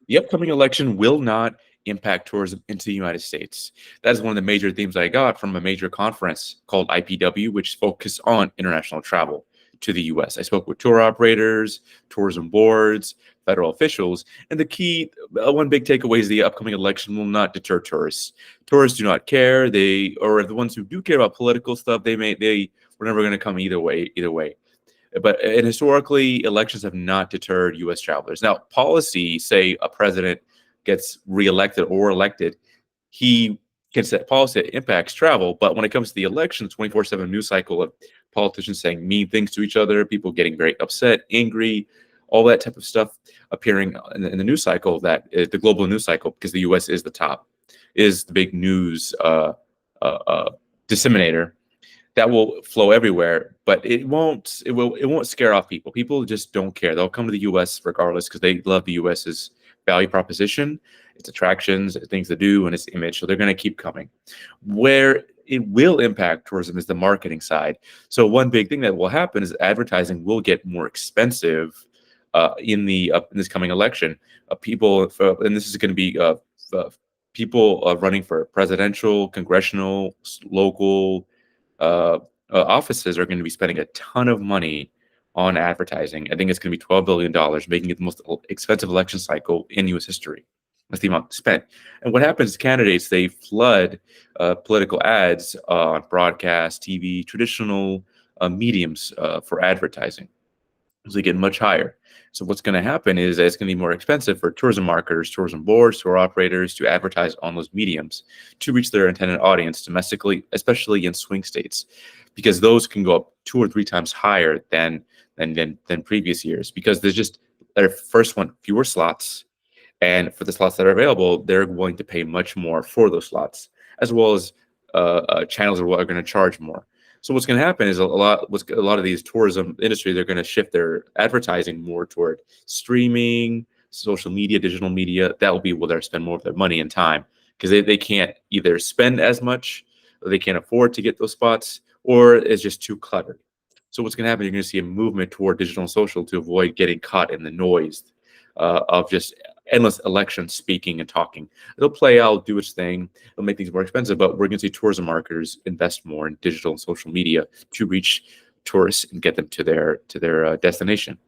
The upcoming election will not impact tourism into the United States. That is one of the major themes I got from a major conference called IPW, which focused on international travel to the US. I spoke with tour operators, tourism boards, federal officials, and the key, one big takeaway is the upcoming election will not deter tourists. Tourists do not care. Or the ones who do care about political stuff, they were never going to come either way. But and historically, elections have not deterred U.S. travelers. Now, policy, say a president gets reelected or elected, he can set policy that impacts travel. But when it comes to the election, 24/7 news cycle of politicians saying mean things to each other, people getting very upset, angry, all that type of stuff appearing in the news cycle, that is the global news cycle, because the U.S. is the top, is the big news disseminator that will flow everywhere, but it won't scare off people. People just don't care. They'll come to the US regardless because they love the US's value proposition, its attractions, things to do, and its image. So they're going to keep coming. Where it will impact tourism is the marketing side. So one big thing that will happen is advertising will get more expensive in this coming election. And this is going to be people running for presidential, congressional, local offices are going to be spending a ton of money on advertising. I think it's going to be $12 billion, making it the most expensive election cycle in U.S. history. That's the amount spent. And what happens is candidates, they flood political ads on broadcast, TV, traditional mediums for advertising. So they get much higher. So what's going to happen is that it's going to be more expensive for tourism marketers, tourism boards, tour operators to advertise on those mediums to reach their intended audience domestically, especially in swing states, because those can go up 2 or 3 times higher than previous years, because there's just their first one fewer slots, and for the slots that are available, they're willing to pay much more for those slots, as well as channels are going to charge more. So what's going to happen is a lot of these tourism industry, they're going to shift their advertising more toward streaming, social media, digital media. That will be where they spend more of their money and time, because they can't either spend as much, or they can't afford to get those spots, or it's just too cluttered. So what's going to happen? You're going to see a movement toward digital and social to avoid getting caught in the noise of just endless election speaking and talking. It'll play out, do its thing. It'll make things more expensive, but we're going to see tourism marketers invest more in digital and social media to reach tourists and get them to their destination.